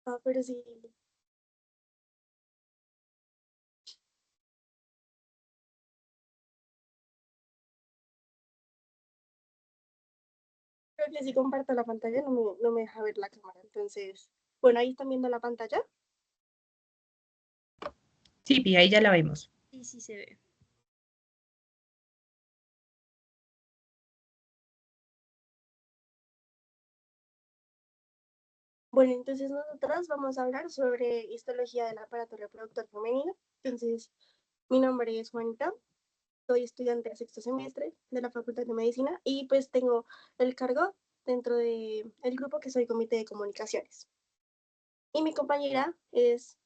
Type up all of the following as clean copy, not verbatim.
Ah, pero sí, creo que si comparto la pantalla no me deja ver la cámara. Entonces, bueno, ahí están viendo la pantalla. Sí, Pi, ahí ya la vemos. Sí, sí se ve. Bueno, entonces nosotras vamos a hablar sobre histología del aparato reproductor femenino. Entonces, mi nombre es Juanita, soy estudiante de sexto semestre de la Facultad de Medicina y pues tengo el cargo dentro del grupo que soy comité de comunicaciones. Y mi compañera es,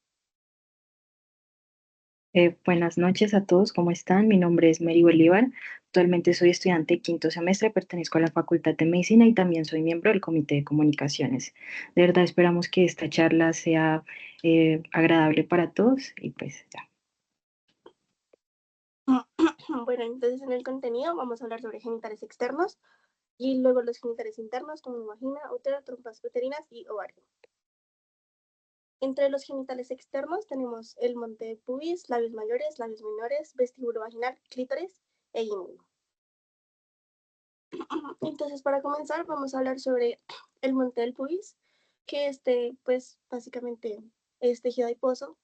Buenas noches a todos, ¿cómo están? Mi nombre es Mary Bolívar. Actualmente soy estudiante de quinto semestre, pertenezco a la Facultad de Medicina y también soy miembro del Comité de Comunicaciones. De verdad esperamos que esta charla sea agradable para todos y pues ya. bueno, entonces en el contenido vamos a hablar sobre genitales externos y luego los genitales internos como vagina, útero, trompas uterinas y ovario. Entre los genitales externos tenemos el monte de pubis, labios mayores, labios menores, vestíbulo vaginal, clítoris e himen. Entonces, para comenzar, vamos a hablar sobre el monte del pubis, que pues, básicamente es tejido adiposo,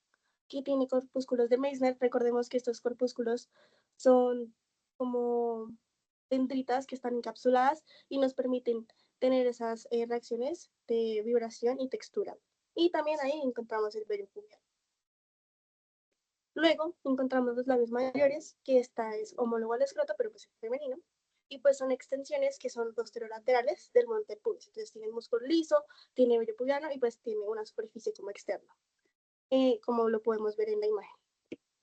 que tiene corpúsculos de Meissner. Recordemos que estos corpúsculos son como dendritas que están encapsuladas y nos permiten tener esas reacciones de vibración y textura. Y también ahí encontramos el vello pubiano. Luego encontramos los labios mayores, que esta es homólogo al escroto, pero pues es femenino. Y pues son extensiones que son posterolaterales del monte pubis. Entonces tiene el músculo liso, tiene vello pubiano y pues tiene una superficie como externa, como lo podemos ver en la imagen.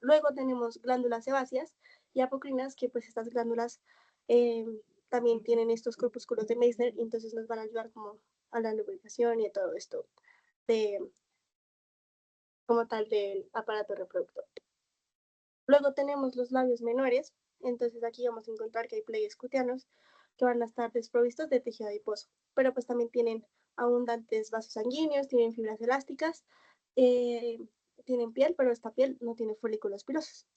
Luego tenemos glándulas sebáceas y apocrinas, que pues estas glándulas eh, también tienen estos corpúsculos de Meissner y entonces nos van a ayudar como a la lubricación y a todo esto de, como tal del aparato reproductor. Luego tenemos los labios menores, entonces aquí vamos a encontrar que hay pliegues cutianos que van a estar desprovistos de tejido adiposo, pero pues también tienen abundantes vasos sanguíneos, tienen fibras elásticas, eh, tienen piel, pero esta piel no tiene folículos pilosos.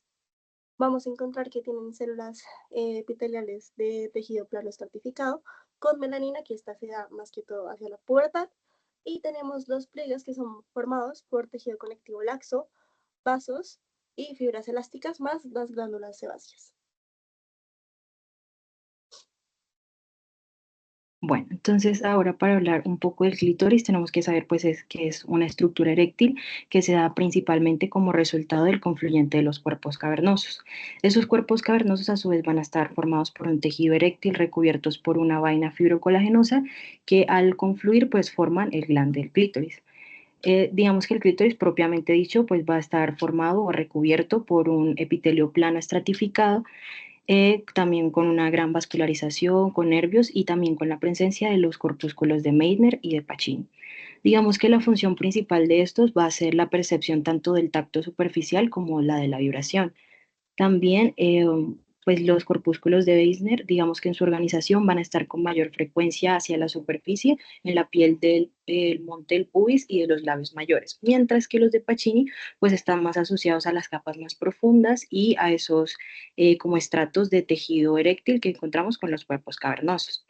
Vamos a encontrar que tienen células epiteliales de tejido plano estratificado con melanina, que esta se da más que todo hacia la pubertad, y tenemos los pliegues que son formados por tejido conectivo laxo, vasos y fibras elásticas más las glándulas sebáceas. Bueno, entonces ahora para hablar un poco del clítoris tenemos que saber pues que es una estructura eréctil que se da principalmente como resultado del confluyente de los cuerpos cavernosos. Esos cuerpos cavernosos a su vez van a estar formados por un tejido eréctil recubiertos por una vaina fibrocolagenosa que al confluir pues forman el glande del clítoris. Digamos que el clítoris propiamente dicho pues va a estar formado o recubierto por un epitelio plano estratificado, también con una gran vascularización, con nervios y también con la presencia de los corpúsculos de Meissner y de Pacini. Digamos que la función principal de estos va a ser la percepción tanto del tacto superficial como la de la vibración. También, pues los corpúsculos de Meissner, digamos que en su organización van a estar con mayor frecuencia hacia la superficie, en la piel del monte del pubis y de los labios mayores, mientras que los de Pacini, pues están más asociados a las capas más profundas y a esos como estratos de tejido eréctil que encontramos con los cuerpos cavernosos.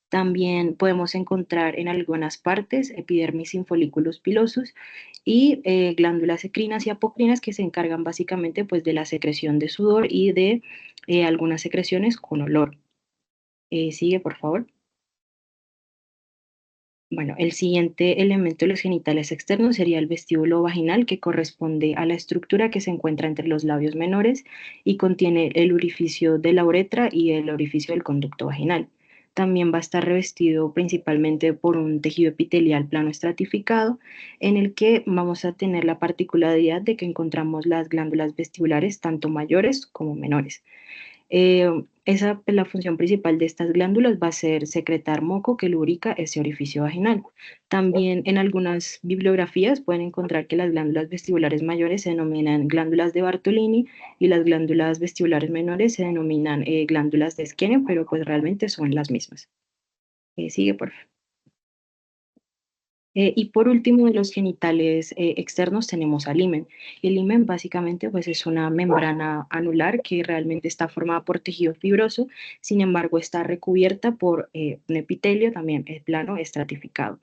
También podemos encontrar en algunas partes epidermis sin folículos pilosos y glándulas ecrinas y apocrinas que se encargan básicamente pues de la secreción de sudor y de algunas secreciones con olor. Sigue, por favor. Bueno, el siguiente elemento de los genitales externos sería el vestíbulo vaginal, que corresponde a la estructura que se encuentra entre los labios menores y contiene el orificio de la uretra y el orificio del conducto vaginal. También va a estar revestido principalmente por un tejido epitelial plano estratificado, en el que vamos a tener la particularidad de que encontramos las glándulas vestibulares tanto mayores como menores. La función principal de estas glándulas va a ser secretar moco que lubrica ese orificio vaginal. También en algunas bibliografías pueden encontrar que las glándulas vestibulares mayores se denominan glándulas de Bartolini y las glándulas vestibulares menores se denominan glándulas de Skene, pero pues realmente son las mismas. Sigue, por favor. Y por último, de los genitales externos tenemos al himen. El himen básicamente pues, es una membrana anular que realmente está formada por tejido fibroso, sin embargo está recubierta por un epitelio también plano estratificado.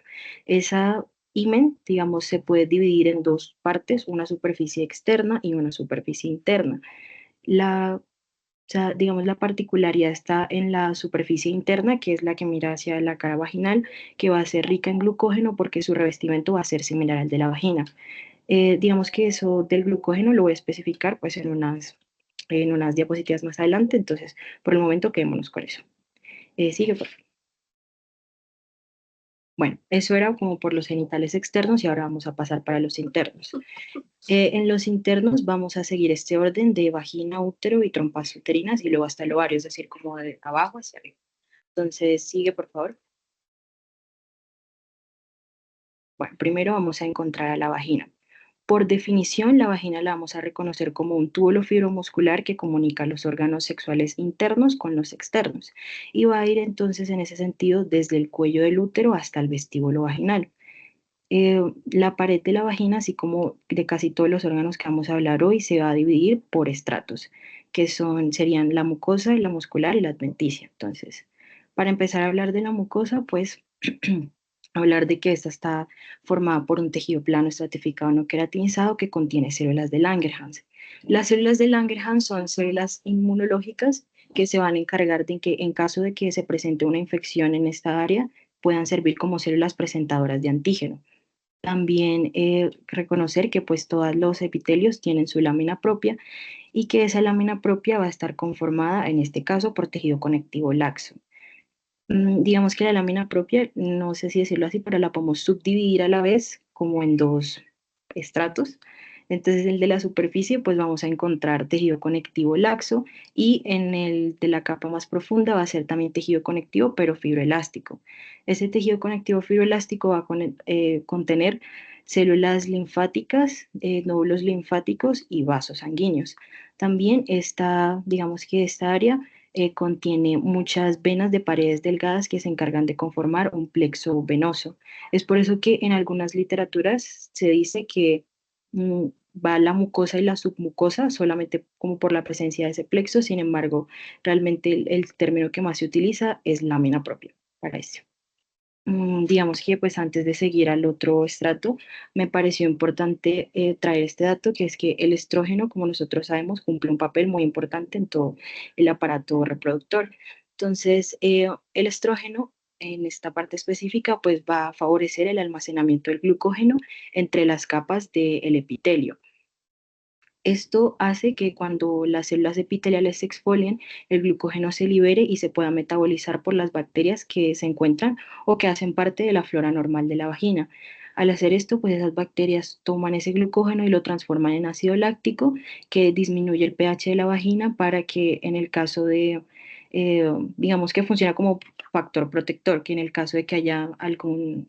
Esa himen, digamos, se puede dividir en dos partes, una superficie externa y una superficie interna. O sea, digamos, la particularidad está en la superficie interna, que es la que mira hacia la cara vaginal, que va a ser rica en glucógeno porque su revestimiento va a ser similar al de la vagina. Digamos que eso del glucógeno lo voy a especificar pues en unas diapositivas más adelante, entonces por el momento quedémonos con eso. Sigue, por favor. Bueno, eso era como por los genitales externos y ahora vamos a pasar para los internos. En los internos vamos a seguir este orden de vagina, útero y trompas uterinas y luego hasta el ovario, es decir, como de abajo hacia arriba. Entonces, sigue, por favor. Bueno, primero vamos a encontrar a la vagina. Por definición, la vagina la vamos a reconocer como un túbulo fibromuscular que comunica los órganos sexuales internos con los externos y va a ir entonces en ese sentido desde el cuello del útero hasta el vestíbulo vaginal. La pared de la vagina, así como de casi todos los órganos que vamos a hablar hoy, se va a dividir por estratos, que serían la mucosa, la muscular y la adventicia. Entonces, para empezar a hablar de la mucosa, pues hablar de que esta está formada por un tejido plano estratificado no queratinizado que contiene células de Langerhans. Las células de Langerhans son células inmunológicas que se van a encargar de que en caso de que se presente una infección en esta área, puedan servir como células presentadoras de antígeno. También reconocer que pues todos los epitelios tienen su lámina propia y que esa lámina propia va a estar conformada, en este caso, por tejido conectivo laxo. Digamos que la lámina propia, no sé si decirlo así, pero la podemos subdividir a la vez como en dos estratos. Entonces, el de la superficie, pues vamos a encontrar tejido conectivo laxo y en el de la capa más profunda va a ser también tejido conectivo, pero fibroelástico. Ese tejido conectivo fibroelástico va a contener células linfáticas, nódulos linfáticos y vasos sanguíneos. También está, digamos que esta área contiene muchas venas de paredes delgadas que se encargan de conformar un plexo venoso. Es por eso que en algunas literaturas se dice que mm, va la mucosa y la submucosa solamente como por la presencia de ese plexo, sin embargo, realmente el término que más se utiliza es lámina propia para eso. Digamos que pues antes de seguir al otro estrato, me pareció importante traer este dato, que es que el estrógeno, como nosotros sabemos, cumple un papel muy importante en todo el aparato reproductor. Entonces, el estrógeno en esta parte específica pues va a favorecer el almacenamiento del glucógeno entre las capas del epitelio. Esto hace que cuando las células epiteliales se exfolien, el glucógeno se libere y se pueda metabolizar por las bacterias que se encuentran o que hacen parte de la flora normal de la vagina. Al hacer esto, pues esas bacterias toman ese glucógeno y lo transforman en ácido láctico, que disminuye el pH de la vagina para que en el caso de, digamos que funciona como factor protector, que en el caso de que haya algún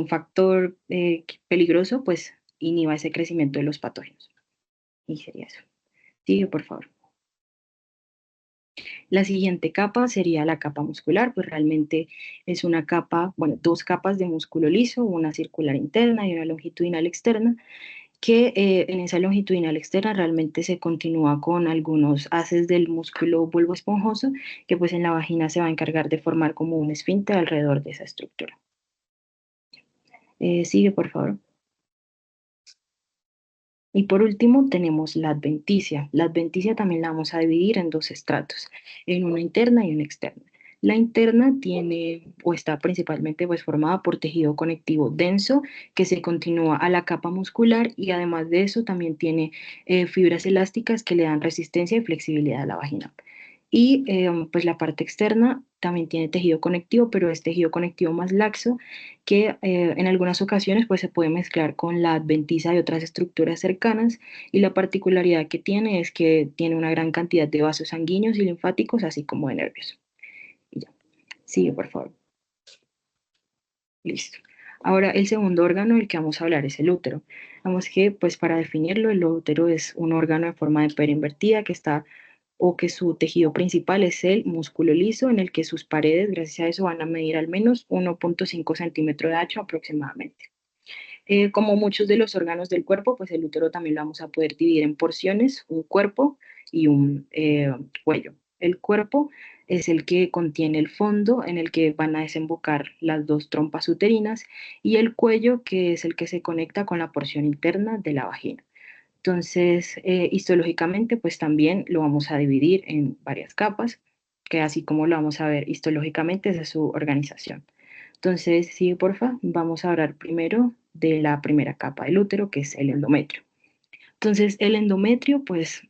factor peligroso, pues inhiba ese crecimiento de los patógenos. Y sería eso. Sigue, por favor. La siguiente capa sería la capa muscular, pues realmente es una capa, bueno, dos capas de músculo liso, una circular interna y una longitudinal externa, que en esa longitudinal externa realmente se continúa con algunos haces del músculo bulbo esponjoso, que pues en la vagina se va a encargar de formar como un esfínter alrededor de esa estructura. Sigue, por favor. Y por último tenemos la adventicia. La adventicia también la vamos a dividir en dos estratos, en una interna y una externa. La interna tiene o está principalmente pues formada por tejido conectivo denso que se continúa a la capa muscular y además de eso también tiene fibras elásticas que le dan resistencia y flexibilidad a la vagina. Y pues la parte externa también tiene tejido conectivo, pero es tejido conectivo más laxo que en algunas ocasiones pues se puede mezclar con la adventicia de otras estructuras cercanas y la particularidad que tiene es que tiene una gran cantidad de vasos sanguíneos y linfáticos, así como de nervios. Y ya, sigue por favor. Listo. Ahora el segundo órgano del que vamos a hablar es el útero. Vamos que pues para definirlo el útero es un órgano en forma de pera invertida que está o que su tejido principal es el músculo liso, en el que sus paredes, gracias a eso, van a medir al menos 1,5 centímetros de ancho aproximadamente. Como muchos de los órganos del cuerpo, pues el útero también lo vamos a poder dividir en porciones, un cuerpo y un cuello. El cuerpo es el que contiene el fondo en el que van a desembocar las dos trompas uterinas y el cuello que es el que se conecta con la porción interna de la vagina. Entonces, histológicamente, pues también lo vamos a dividir en varias capas, que así como lo vamos a ver histológicamente es de su organización. Entonces, sí, porfa, vamos a hablar primero de la primera capa del útero, que es el endometrio. Entonces, el endometrio, pues,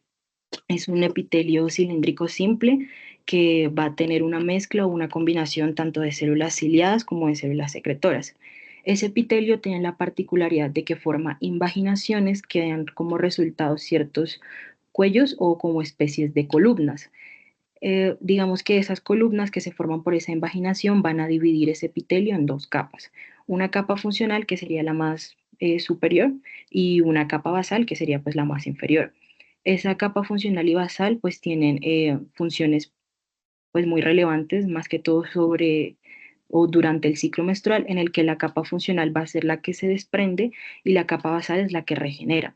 es un epitelio cilíndrico simple que va a tener una mezcla o una combinación tanto de células ciliadas como de células secretoras. Ese epitelio tiene la particularidad de que forma invaginaciones que dan como resultado ciertos cuellos o como especies de columnas. Digamos que esas columnas que se forman por esa invaginación van a dividir ese epitelio en dos capas. Una capa funcional que sería la más superior y una capa basal que sería pues la más inferior. Esa capa funcional y basal pues tienen funciones pues muy relevantes, más que todo sobre o durante el ciclo menstrual, en el que la capa funcional va a ser la que se desprende y la capa basal es la que regenera.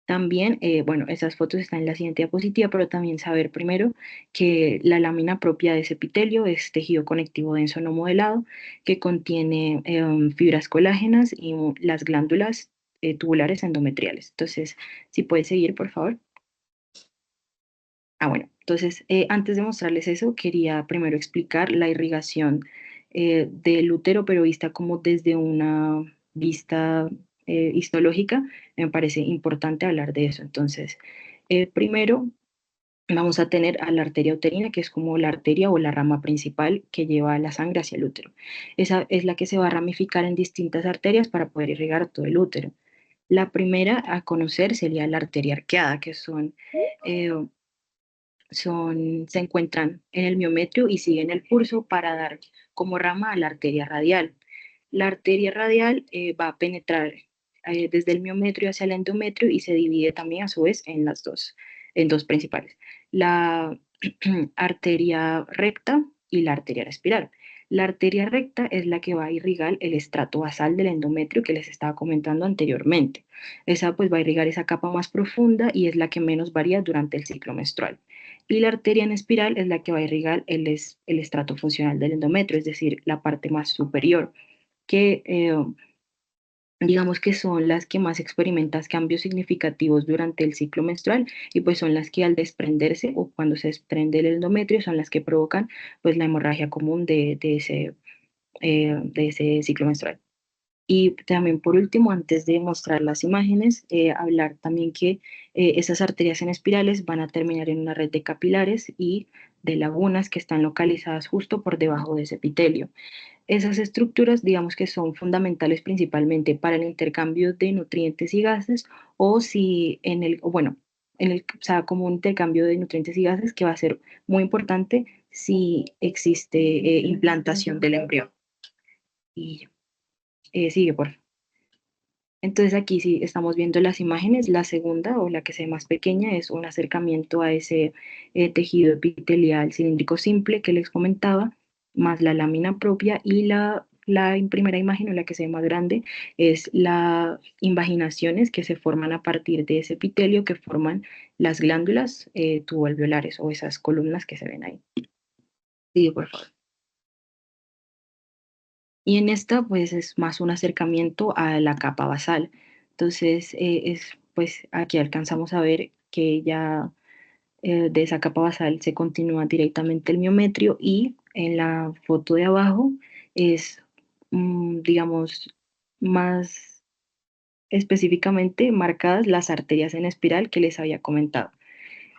También, bueno, esas fotos están en la siguiente diapositiva, pero también saber primero que la lámina propia de ese epitelio es tejido conectivo denso no modelado que contiene fibras colágenas y las glándulas tubulares endometriales. Entonces, si puedes seguir, por favor. Bueno, entonces, antes de mostrarles eso, quería primero explicar la irrigación del útero, pero vista como desde una vista histológica. Me parece importante hablar de eso. Entonces, primero vamos a tener a la arteria uterina, que es como la arteria o la rama principal que lleva la sangre hacia el útero. Esa es la que se va a ramificar en distintas arterias para poder irrigar todo el útero. La primera a conocer sería la arteria arqueada, que eh, se encuentran en el miometrio y siguen el curso para dar como rama a la arteria radial. La arteria radial va a penetrar desde el miometrio hacia el endometrio y se divide también a su vez en dos principales, la arteria recta y la arteria espiral. La arteria recta es la que va a irrigar el estrato basal del endometrio que les estaba comentando anteriormente. Esa pues va a irrigar esa capa más profunda y es la que menos varía durante el ciclo menstrual. Y la arteria en espiral es la que va a irrigar el estrato funcional del endometrio, es decir, la parte más superior, que digamos que son las que más experimentan cambios significativos durante el ciclo menstrual y pues son las que al desprenderse o cuando se desprende el endometrio son las que provocan pues la hemorragia común de ese ciclo menstrual. Y también por último, antes de mostrar las imágenes, hablar también que esas arterias en espirales van a terminar en una red de capilares y de lagunas que están localizadas justo por debajo de ese epitelio. Esas estructuras, digamos que son fundamentales principalmente para el intercambio de nutrientes y gases o si en el, o bueno, o sea, como un intercambio de nutrientes y gases que va a ser muy importante si existe implantación del embrión. Y sigue, por favor. Entonces aquí sí estamos viendo las imágenes. La segunda o la que se ve más pequeña es un acercamiento a ese tejido epitelial cilíndrico simple que les comentaba, más la lámina propia y la primera imagen o la que se ve más grande es las invaginaciones que se forman a partir de ese epitelio que forman las glándulas tuboalveolares o esas columnas que se ven ahí. Sí, por favor. Y en esta, pues, es más un acercamiento a la capa basal. Entonces, pues, aquí alcanzamos a ver que ya de esa capa basal se continúa directamente el miometrio y en la foto de abajo es, digamos, más específicamente marcadas las arterias en espiral que les había comentado.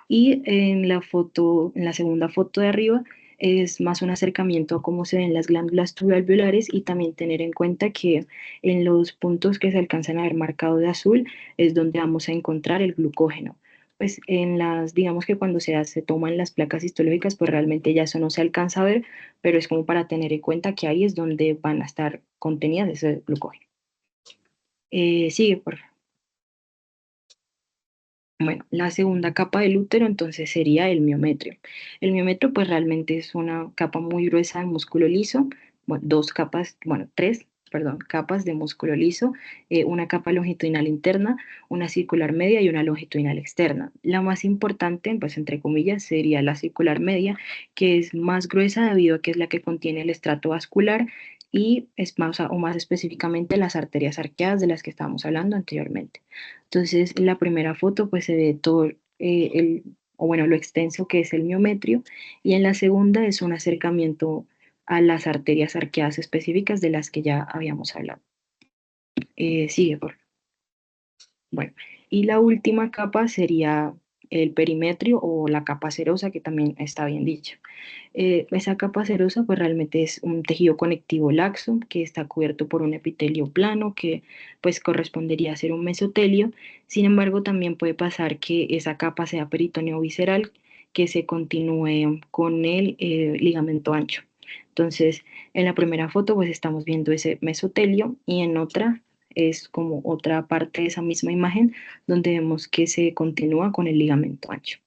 Y en la foto, en la segunda foto de arriba, es más un acercamiento a cómo se ven las glándulas tuboalveolares y también tener en cuenta que en los puntos que se alcanzan a ver marcado de azul es donde vamos a encontrar el glucógeno. Pues en las, digamos que cuando se toman las placas histológicas, pues realmente ya eso no se alcanza a ver, pero es como para tener en cuenta que ahí es donde van a estar contenidas ese glucógeno. Sigue, por favor. Bueno, la segunda capa del útero entonces sería el miometrio. El miometrio pues realmente es una capa muy gruesa de músculo liso, bueno, dos capas, bueno, tres, perdón, capas de músculo liso, una capa longitudinal interna, una circular media y una longitudinal externa. La más importante, pues entre comillas, sería la circular media, que es más gruesa debido a que es la que contiene el estrato vascular y es más, o más específicamente las arterias arqueadas de las que estábamos hablando anteriormente. Entonces, en la primera foto pues se ve todo o bueno, lo extenso que es el miometrio, y en la segunda es un acercamiento a las arterias arqueadas específicas de las que ya habíamos hablado. Sigue, por favor. Bueno, y la última capa sería el perimetrio o la capa serosa, que también está bien dicho. Esa capa serosa pues realmente es un tejido conectivo laxo que está cubierto por un epitelio plano que pues correspondería a ser un mesotelio. Sin embargo, también puede pasar que esa capa sea peritoneo visceral que se continúe con el ligamento ancho. Entonces, en la primera foto pues estamos viendo ese mesotelio y en otra es como otra parte de esa misma imagen donde vemos que se continúa con el ligamento ancho.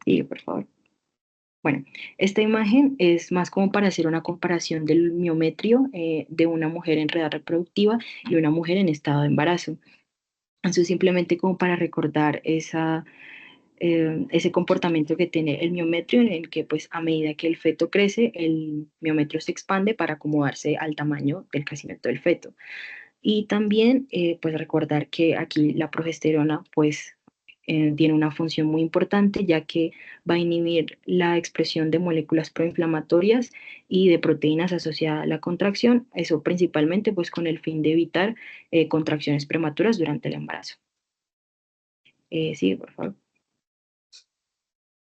Sigue, por favor. Bueno, esta imagen es más como para hacer una comparación del miometrio de una mujer en edad reproductiva y una mujer en estado de embarazo. Eso es simplemente como para recordar ese comportamiento que tiene el miometrio en el que pues a medida que el feto crece, el miometrio se expande para acomodarse al tamaño del crecimiento del feto. Y también, pues recordar que aquí la progesterona, pues tiene una función muy importante ya que va a inhibir la expresión de moléculas proinflamatorias y de proteínas asociadas a la contracción, eso principalmente pues con el fin de evitar contracciones prematuras durante el embarazo. Sí, por favor.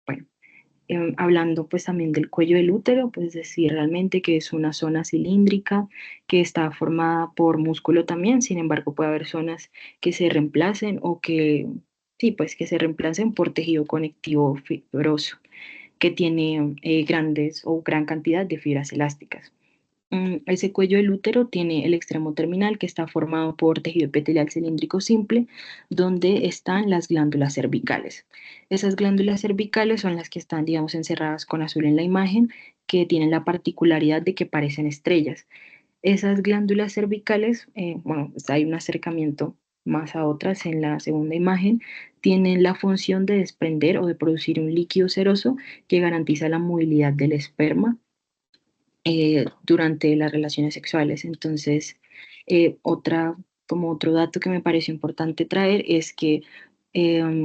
Bueno, hablando pues también del cuello del útero, pues decir realmente que es una zona cilíndrica que está formada por músculo también, sin embargo puede haber zonas que se reemplacen o que, sí, pues que se reemplacen por tejido conectivo fibroso, que tiene grandes o gran cantidad de fibras elásticas. Ese cuello del útero tiene el extremo terminal que está formado por tejido epitelial cilíndrico simple, donde están las glándulas cervicales. Esas glándulas cervicales son las que están, digamos, encerradas con azul en la imagen, que tienen la particularidad de que parecen estrellas. Esas glándulas cervicales, bueno, pues hay un acercamiento más a otras en la segunda imagen, tienen la función de desprender o de producir un líquido seroso que garantiza la movilidad del esperma durante las relaciones sexuales. Entonces, otra, como otro dato que me pareció importante traer es que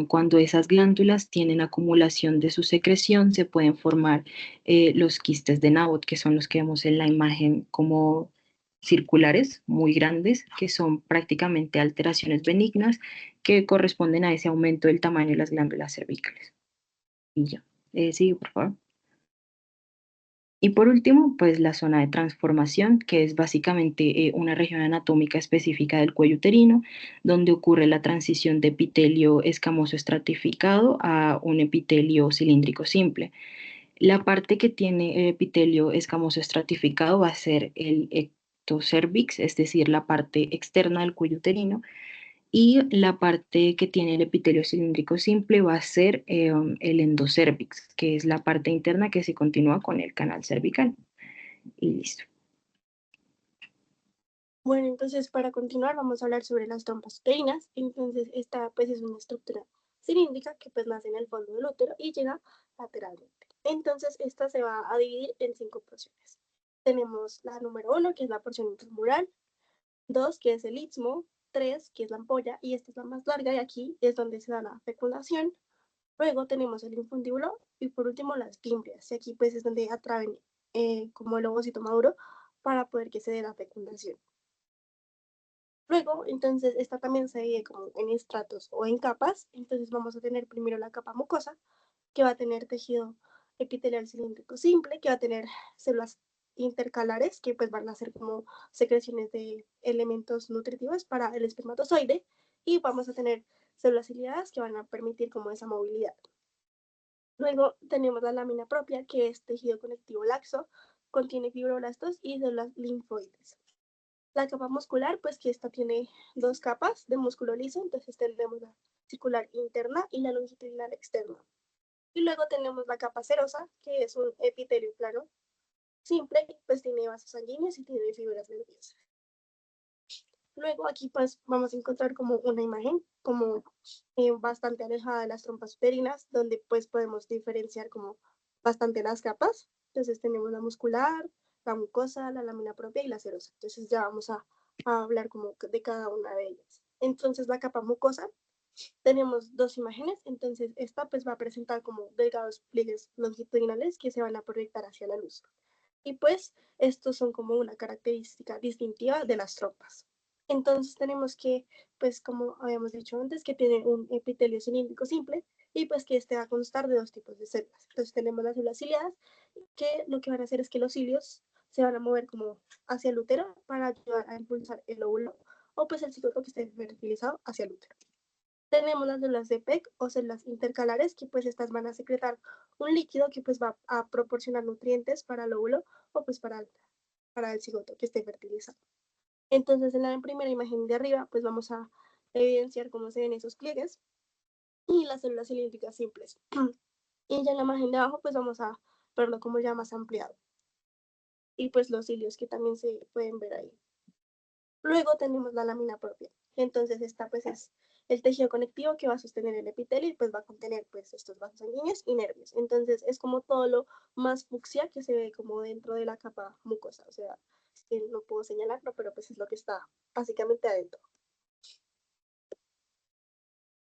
cuando esas glándulas tienen acumulación de su secreción, se pueden formar los quistes de Nabot, que son los que vemos en la imagen como circulares, muy grandes, que son prácticamente alteraciones benignas que corresponden a ese aumento del tamaño de las glándulas cervicales. Y ya, sigue, por favor. Y por último, pues la zona de transformación, que es básicamente una región anatómica específica del cuello uterino, donde ocurre la transición de epitelio escamoso estratificado a un epitelio cilíndrico simple. La parte que tiene el epitelio escamoso estratificado va a ser el ectocervix, es decir, la parte externa del cuello uterino, y la parte que tiene el epitelio cilíndrico simple va a ser el endocervix, que es la parte interna que se continúa con el canal cervical. Y listo. Bueno, entonces para continuar vamos a hablar sobre las trompas uterinas. Entonces esta pues es una estructura cilíndrica que pues nace en el fondo del útero y llega lateralmente. Entonces esta se va a dividir en 5 porciones. Tenemos la número 1, que es la porción intramural, 2, que es el istmo, 3, que es la ampolla, y esta es la más larga y aquí es donde se da la fecundación. Luego tenemos el infundíbulo y por último las fimbrias. Y aquí pues es donde atraen como el ovocito maduro para poder que se dé la fecundación. Luego, entonces, esta también se divide como en estratos o en capas. Entonces vamos a tener primero la capa mucosa, que va a tener tejido epitelial cilíndrico simple, que va a tener células intercalares, que pues van a ser como secreciones de elementos nutritivos para el espermatozoide. Y vamos a tener células ciliadas que van a permitir como esa movilidad. Luego tenemos la lámina propia, que es tejido conectivo laxo, contiene fibroblastos y células linfoides. La capa muscular, pues que esta tiene dos capas de músculo liso, entonces tenemos la circular interna y la longitudinal externa. Y luego tenemos la capa serosa, que es un epitelio plano simple, pues tiene vasos sanguíneos y tiene fibras nerviosas. Luego aquí pues vamos a encontrar como una imagen como bastante alejada de las trompas uterinas, donde pues podemos diferenciar como bastante las capas. Entonces tenemos la muscular, la mucosa, la lámina propia y la serosa. Entonces ya vamos a hablar como de cada una de ellas. Entonces la capa mucosa, tenemos dos imágenes, entonces esta pues va a presentar como delgados pliegues longitudinales que se van a proyectar hacia la luz. Y pues estos son como una característica distintiva de las trompas. Entonces tenemos que, pues como habíamos dicho antes, que tiene un epitelio cilíndrico simple y pues que este va a constar de dos tipos de células. Entonces tenemos las células ciliadas, que lo que van a hacer es que los cilios se van a mover como hacia el útero para ayudar a impulsar el óvulo o pues el cigoto que esté fertilizado hacia el útero. Tenemos las células de PEC o células intercalares, que pues estas van a secretar un líquido que pues va a proporcionar nutrientes para el óvulo o pues para el cigoto que esté fertilizado. Entonces en la primera imagen de arriba pues vamos a evidenciar cómo se ven esos pliegues y las células cilíndricas simples. Y ya en la imagen de abajo pues vamos a verlo como ya más ampliado. Y pues los cilios que también se pueden ver ahí. Luego tenemos la lámina propia. Entonces esta pues es el tejido conectivo que va a sostener el epitelio y pues va a contener pues estos vasos sanguíneos y nervios. Entonces es como todo lo más fucsia que se ve como dentro de la capa mucosa. O sea, no puedo señalarlo, pero pues es lo que está básicamente adentro.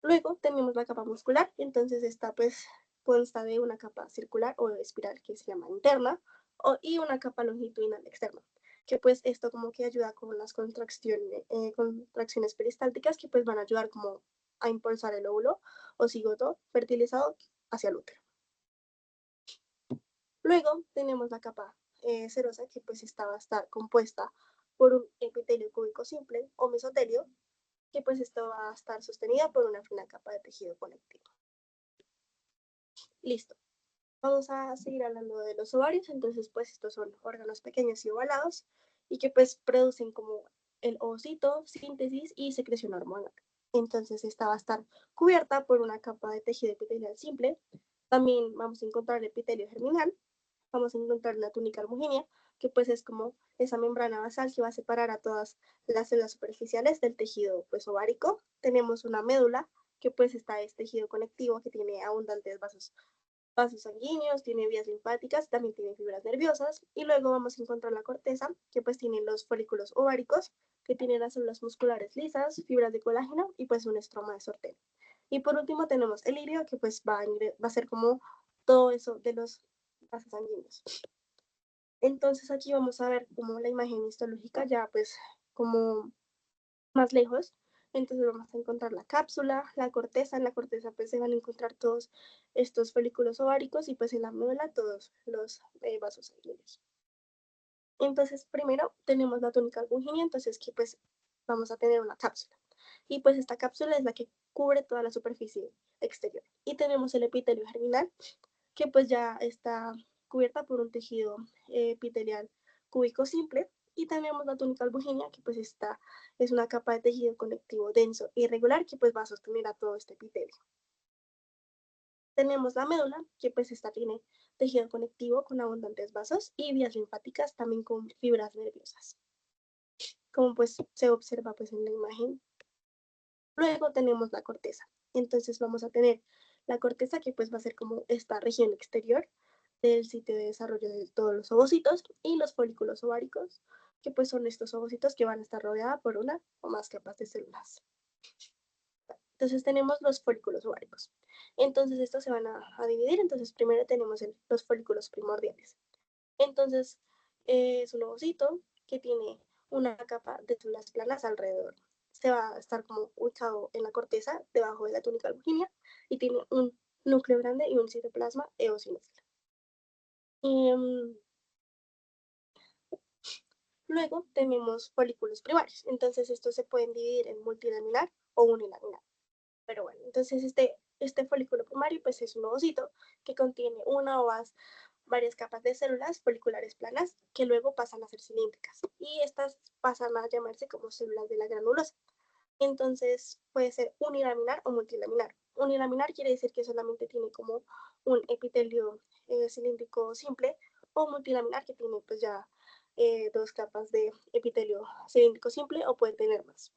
Luego tenemos la capa muscular, entonces esta pues consta de una capa circular o espiral que se llama interna y una capa longitudinal externa, que pues esto como que ayuda con las contracciones peristálticas que pues van a ayudar como a impulsar el óvulo o cigoto fertilizado hacia el útero. Luego tenemos la capa serosa que pues esta va a estar compuesta por un epitelio cúbico simple o mesotelio, que pues esto va a estar sostenida por una fina capa de tejido conectivo. Listo. Vamos a seguir hablando de los ovarios, entonces pues estos son órganos pequeños y ovalados y que pues producen como el ovocito, síntesis y secreción hormonal. Entonces esta va a estar cubierta por una capa de tejido epitelial simple. También vamos a encontrar el epitelio germinal, vamos a encontrar la túnica albuginea, que pues es como esa membrana basal que va a separar a todas las células superficiales del tejido pues ovárico. Tenemos una médula, que pues está este tejido conectivo que tiene abundantes vasos sanguíneos, tiene vías linfáticas, también tiene fibras nerviosas, y luego vamos a encontrar la corteza, que pues tiene los folículos ováricos, que tiene las células musculares lisas, fibras de colágeno y pues un estroma de sorteo. Y por último tenemos el ilirio, que pues va a ser como todo eso de los vasos sanguíneos. Entonces aquí vamos a ver como la imagen histológica ya pues como más lejos. Entonces vamos a encontrar la cápsula, la corteza. En la corteza pues se van a encontrar todos estos folículos ováricos y pues en la médula todos los vasos sanguíneos. Entonces primero tenemos la túnica albuginea, entonces que pues vamos a tener una cápsula. Y pues esta cápsula es la que cubre toda la superficie exterior. Y tenemos el epitelio germinal, que pues ya está cubierta por un tejido epitelial cúbico simple. Y tenemos la túnica albuginea, que pues esta es una capa de tejido conectivo denso e irregular que pues va a sostener a todo este epitelio. Tenemos la médula, que pues esta tiene tejido conectivo con abundantes vasos y vías linfáticas también con fibras nerviosas, como pues se observa pues en la imagen. Luego tenemos la corteza. Entonces vamos a tener la corteza que pues va a ser como esta región exterior del sitio de desarrollo de todos los ovocitos y los folículos ováricos, que pues son estos ovocitos que van a estar rodeados por una o más capas de células. Entonces tenemos los folículos ováricos. Entonces estos se van a dividir. Entonces primero tenemos los folículos primordiales. Entonces es un ovocito que tiene una capa de células planas alrededor. Se va a estar como ubicado en la corteza, debajo de la túnica albuginea, y tiene un núcleo grande y un citoplasma eosinófilo. Luego tenemos folículos primarios. Entonces estos se pueden dividir en multilaminar o unilaminar. Pero bueno, entonces este folículo primario pues es un ovocito que contiene una o más varias capas de células foliculares planas que luego pasan a ser cilíndricas y estas pasan a llamarse como células de la granulosa. Entonces puede ser unilaminar o multilaminar. Unilaminar quiere decir que solamente tiene como un epitelio cilíndrico simple, o multilaminar que tiene pues ya dos capas de epitelio cilíndrico simple o puede tener más.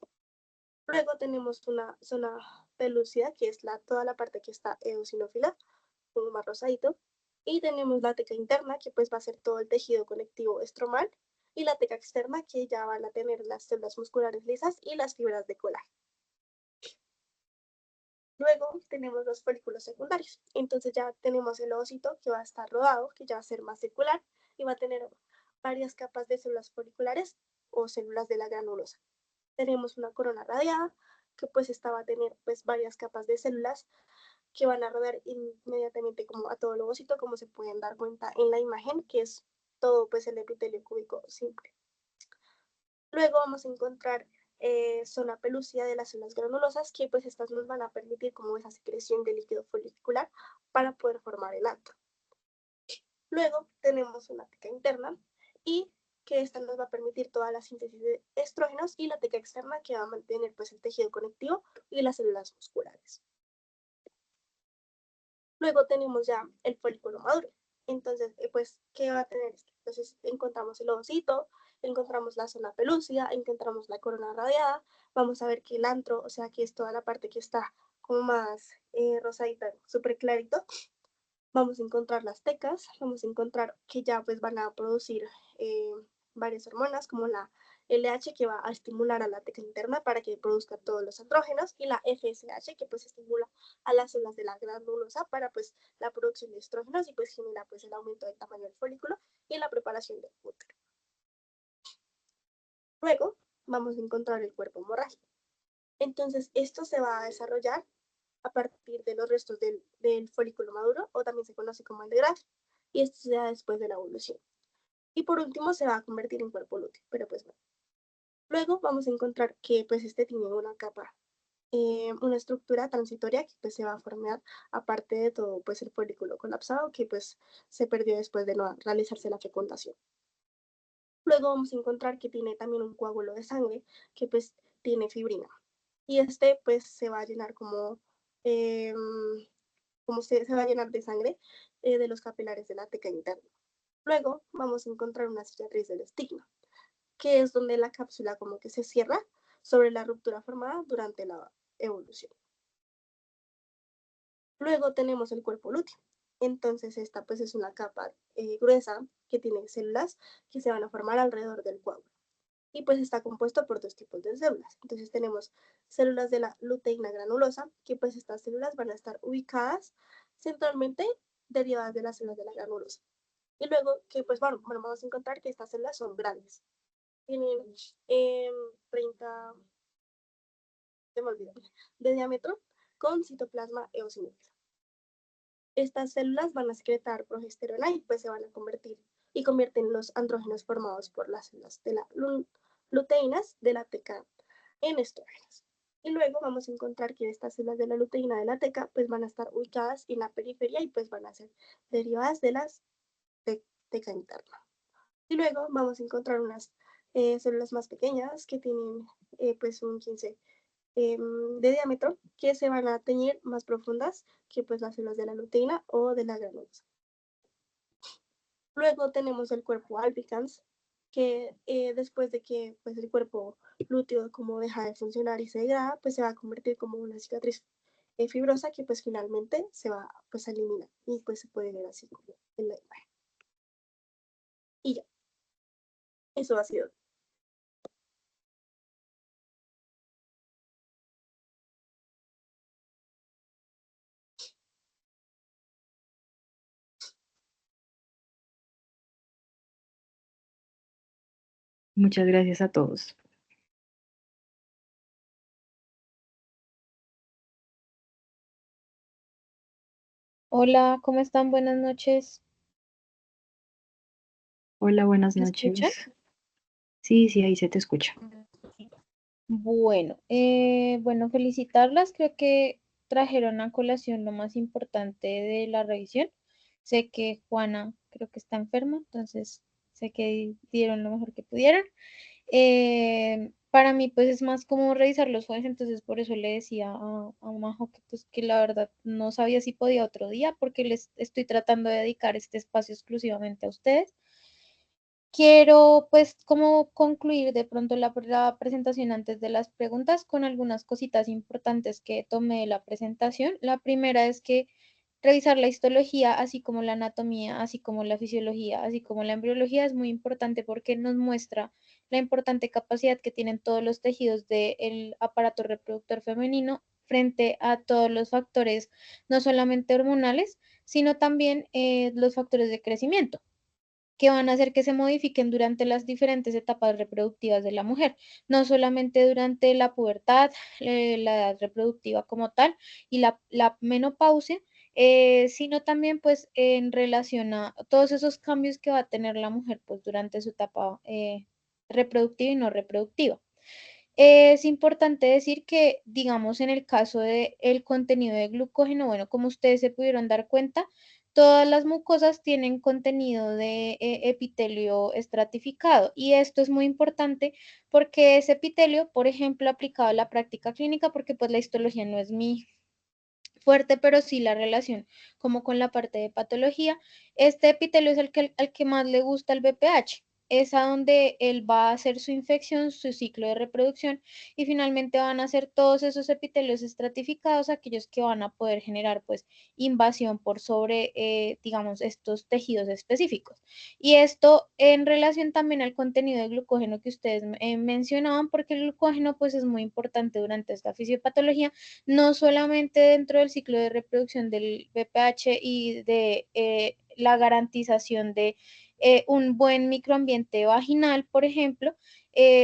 Luego tenemos una zona pelúcida, que es toda la parte que está eosinófila, como más rosadito. Y tenemos la teca interna, que pues va a ser todo el tejido conectivo estromal. Y la teca externa, que ya van a tener las células musculares lisas y las fibras de colágeno. Luego tenemos los folículos secundarios. Entonces ya tenemos el ovocito, que va a estar rodado, que ya va a ser más circular y va a tener varias capas de células foliculares o células de la granulosa. Tenemos una corona radiada, que pues esta va a tener pues varias capas de células que van a rodear inmediatamente como a todo el ovocito, como se pueden dar cuenta en la imagen, que es todo pues el epitelio cúbico simple. Luego vamos a encontrar zona pelúcida de las células granulosas, que pues estas nos van a permitir como esa secreción de líquido folicular para poder formar el antro. Luego tenemos una teca interna, y que esta nos va a permitir toda la síntesis de estrógenos, y la teca externa, que va a mantener pues el tejido conectivo y las células musculares. Luego tenemos ya el folículo maduro. Entonces, pues, ¿qué va a tener esto? Entonces, encontramos el ovocito, encontramos la zona pelúcida, encontramos la corona radiada. Vamos a ver que el antro, o sea, que es toda la parte que está como más rosadita, súper clarito. Vamos a encontrar las tecas, vamos a encontrar que ya pues van a producir eh, varias hormonas, como la LH, que va a estimular a la teca interna para que produzca todos los andrógenos, y la FSH, que pues estimula a las células de la granulosa para pues la producción de estrógenos y pues genera pues el aumento del tamaño del folículo y la preparación del útero. Luego vamos a encontrar el cuerpo hemorrágico. Entonces esto se va a desarrollar a partir de los restos del folículo maduro, o también se conoce como el degrado, y esto se da después de la evolución. Y por último se va a convertir en cuerpo lúteo, pero pues bueno. Luego vamos a encontrar que pues este tiene una capa, una estructura transitoria que pues se va a formar aparte de todo pues el folículo colapsado, que pues se perdió después de no realizarse la fecundación. Luego vamos a encontrar que tiene también un coágulo de sangre que pues tiene fibrina, y este pues se va a llenar eh, como se va a llenar de sangre de los capilares de la teca interna. Luego vamos a encontrar una cicatriz del estigma, que es donde la cápsula como que se cierra sobre la ruptura formada durante la evolución. Luego tenemos el cuerpo lúteo. Entonces esta pues es una capa gruesa que tiene células que se van a formar alrededor del coágulo. Y pues está compuesto por dos tipos de células. Entonces tenemos células de la luteína granulosa, que pues estas células van a estar ubicadas centralmente derivadas de las células de la granulosa. Y luego que pues bueno, vamos a encontrar que estas células son grandes. Tienen 30, se me olvidó, de diámetro, con citoplasma eosinófilo. Estas células van a secretar progesterona y pues se van a convertir y convierten los andrógenos formados por las células de la luteínas de la teca en estrógenos. Y luego vamos a encontrar que estas células de la luteína de la teca pues van a estar ubicadas en la periferia y pues van a ser derivadas de las teca interna. Y luego vamos a encontrar unas células más pequeñas que tienen pues un 15 de diámetro, que se van a teñir más profundas que pues las células de la luteína o de la granulosa. Luego tenemos el cuerpo albicans, que después de que pues, el cuerpo lúteo como deja de funcionar y se degrada, pues se va a convertir como una cicatriz fibrosa, que pues finalmente se va pues a eliminar y pues se puede ver así como en la imagen. Y ya, eso ha sido. Muchas gracias a todos. Hola, ¿cómo están? Buenas noches. Hola, buenas ¿Me escuchan? noches. Sí, sí, ahí se te escucha. Bueno, felicitarlas. Creo que trajeron a colación lo más importante de la revisión. Sé que Juana creo que está enferma, entonces sé que dieron lo mejor que pudieron. Para mí, pues es más como revisar los jueves, entonces por eso le decía a Majo que, pues, que la verdad no sabía si podía otro día, porque les estoy tratando de dedicar este espacio exclusivamente a ustedes. Quiero pues como concluir de pronto la presentación antes de las preguntas con algunas cositas importantes que tomé de la presentación. La primera es que revisar la histología, así como la anatomía, así como la fisiología, así como la embriología es muy importante porque nos muestra la importante capacidad que tienen todos los tejidos del aparato reproductor femenino frente a todos los factores, no solamente hormonales, sino también los factores de crecimiento que van a hacer que se modifiquen durante las diferentes etapas reproductivas de la mujer, no solamente durante la pubertad, la edad reproductiva como tal y la menopausia, sino también pues en relación a todos esos cambios que va a tener la mujer pues durante su etapa reproductiva y no reproductiva. Es importante decir que, digamos, en el caso del contenido de glucógeno, bueno, como ustedes se pudieron dar cuenta, todas las mucosas tienen contenido de epitelio estratificado y esto es muy importante porque ese epitelio, por ejemplo, aplicado a la práctica clínica, porque pues la histología no es mi fuerte, pero sí la relación como con la parte de patología. Este epitelio es al que más le gusta el BPH. Es a donde él va a hacer su infección, su ciclo de reproducción y finalmente van a ser todos esos epitelios estratificados, aquellos que van a poder generar pues invasión por sobre, digamos, estos tejidos específicos. Y esto en relación también al contenido de glucógeno que ustedes mencionaban, porque el glucógeno pues es muy importante durante esta fisiopatología no solamente dentro del ciclo de reproducción del BPH y de la garantización de un buen microambiente vaginal, por ejemplo,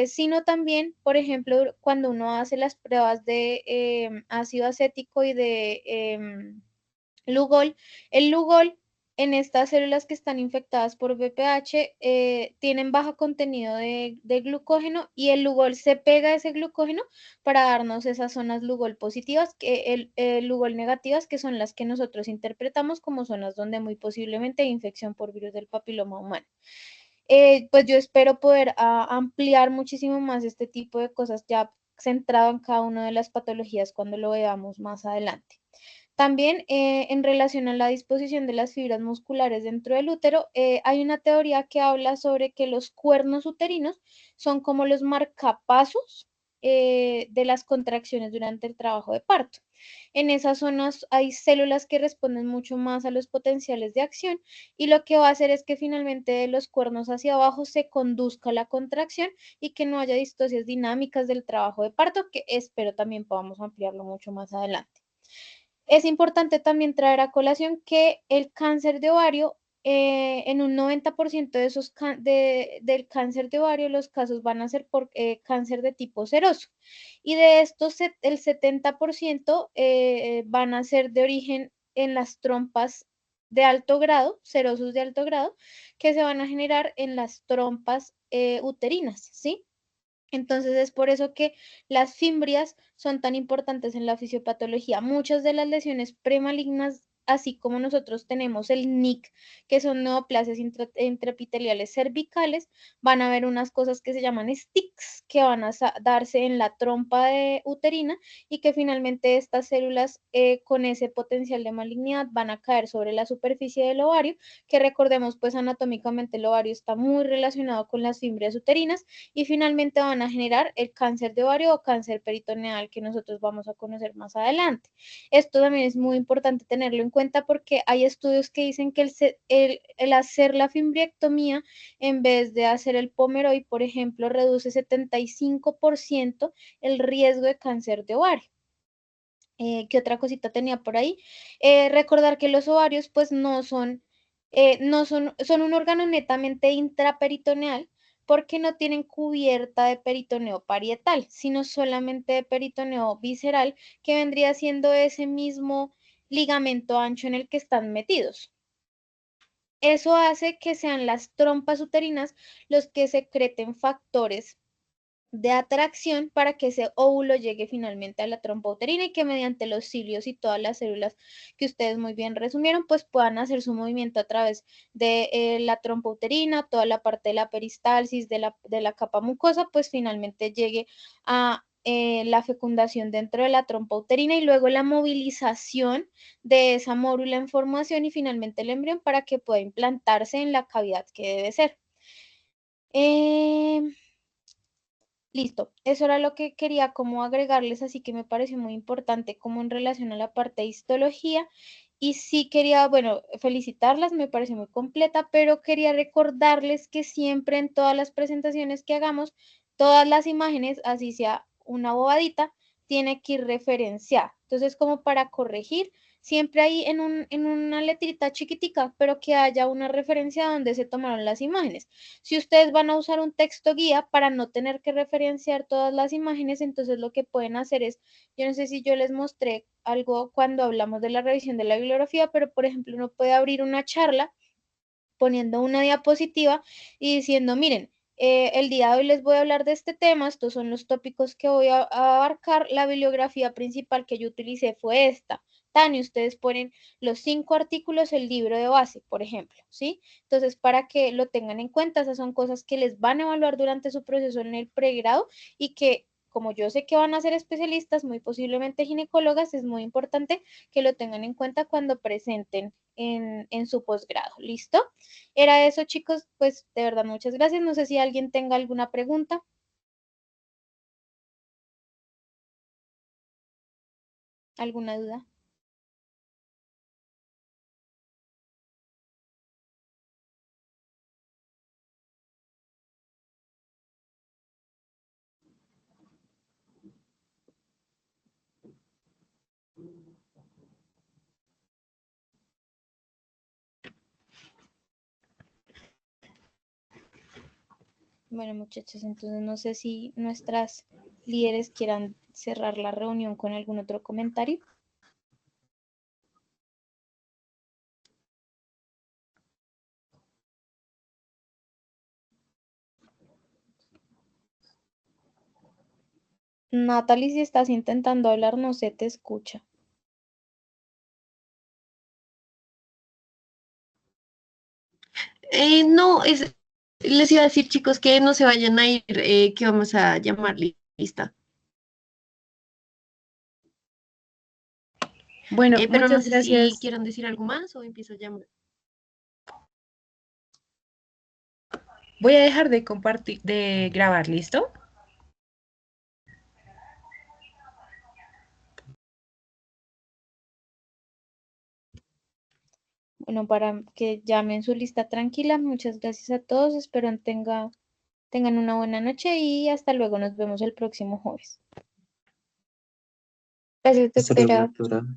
sino también, por ejemplo, cuando uno hace las pruebas de ácido acético y de Lugol. El Lugol en estas células que están infectadas por VPH tienen bajo contenido de glucógeno y el Lugol se pega a ese glucógeno para darnos esas zonas Lugol positivas, el Lugol negativas, que son las que nosotros interpretamos como zonas donde muy posiblemente hay infección por virus del papiloma humano. Pues yo espero poder ampliar muchísimo más este tipo de cosas ya centrado en cada una de las patologías cuando lo veamos más adelante. También en relación a la disposición de las fibras musculares dentro del útero, hay una teoría que habla sobre que los cuernos uterinos son como los marcapasos de las contracciones durante el trabajo de parto. En esas zonas hay células que responden mucho más a los potenciales de acción y lo que va a hacer es que finalmente de los cuernos hacia abajo se conduzca la contracción y que no haya distocias dinámicas del trabajo de parto, que espero también podamos ampliarlo mucho más adelante. Es importante también traer a colación que el cáncer de ovario, en un 90% de esos del cáncer de ovario, los casos van a ser por cáncer de tipo seroso. Y de estos, el 70% van a ser de origen en las trompas de alto grado, serosos de alto grado, que se van a generar en las trompas uterinas, ¿sí? Entonces es por eso que las fimbrias son tan importantes en la fisiopatología. Muchas de las lesiones premalignas, así como nosotros tenemos el NIC, que son neoplasias intraepiteliales cervicales, van a haber unas cosas que se llaman sticks, que van a darse en la trompa uterina y que finalmente estas células con ese potencial de malignidad van a caer sobre la superficie del ovario, que recordemos pues anatómicamente el ovario está muy relacionado con las fimbrias uterinas y finalmente van a generar el cáncer de ovario o cáncer peritoneal que nosotros vamos a conocer más adelante. Esto también es muy importante tenerlo en cuenta porque hay estudios que dicen que el hacer la fimbriectomía en vez de hacer el pomeroy, por ejemplo, reduce 75% el riesgo de cáncer de ovario. ¿Qué otra cosita tenía por ahí? Recordar que los ovarios pues son un órgano netamente intraperitoneal porque no tienen cubierta de peritoneo parietal, sino solamente de peritoneo visceral, que vendría siendo ese mismo ligamento ancho en el que están metidos. Eso hace que sean las trompas uterinas los que secreten factores de atracción para que ese óvulo llegue finalmente a la trompa uterina y que mediante los cilios y todas las células que ustedes muy bien resumieron, pues puedan hacer su movimiento a través de la trompa uterina, toda la parte de la peristalsis, de la capa mucosa, pues finalmente llegue a la fecundación dentro de la trompa uterina y luego la movilización de esa mórula en formación y finalmente el embrión para que pueda implantarse en la cavidad que debe ser. Listo, eso era lo que quería como agregarles, así que me pareció muy importante como en relación a la parte de histología. Y sí quería, bueno, felicitarlas, me pareció muy completa, pero quería recordarles que siempre en todas las presentaciones que hagamos, todas las imágenes, así sea una bobadita, tiene que ir referenciada. Entonces, como para corregir, siempre ahí en una letrita chiquitica, pero que haya una referencia donde se tomaron las imágenes. Si ustedes van a usar un texto guía para no tener que referenciar todas las imágenes, entonces lo que pueden hacer es, yo no sé si yo les mostré algo cuando hablamos de la revisión de la bibliografía, pero por ejemplo uno puede abrir una charla poniendo una diapositiva y diciendo, miren, el día de hoy les voy a hablar de este tema, estos son los tópicos que voy a abarcar, la bibliografía principal que yo utilicé fue esta. Tan, y ustedes ponen los 5 artículos, el libro de base, por ejemplo, ¿sí? Entonces, para que lo tengan en cuenta, esas son cosas que les van a evaluar durante su proceso en el pregrado y que, como yo sé que van a ser especialistas, muy posiblemente ginecólogas, es muy importante que lo tengan en cuenta cuando presenten en su posgrado. ¿Listo? Era eso, chicos. Pues de verdad, muchas gracias. No sé si alguien tenga alguna pregunta. ¿Alguna duda? Bueno, muchachos, entonces no sé si nuestras líderes quieran cerrar la reunión con algún otro comentario. Natalie, si estás intentando hablar, no se te escucha. No, les iba a decir, chicos, que no se vayan a ir, que vamos a llamar lista. Bueno, Pero no muchas sé si gracias. quieren decir algo más o empiezo a llamar. Voy a dejar de compartir, de grabar, ¿listo? Bueno, para que llamen su lista tranquila, muchas gracias a todos. Espero tengan una buena noche y hasta luego. Nos vemos el próximo jueves. Gracias, Hasta luego, doctora. doctora.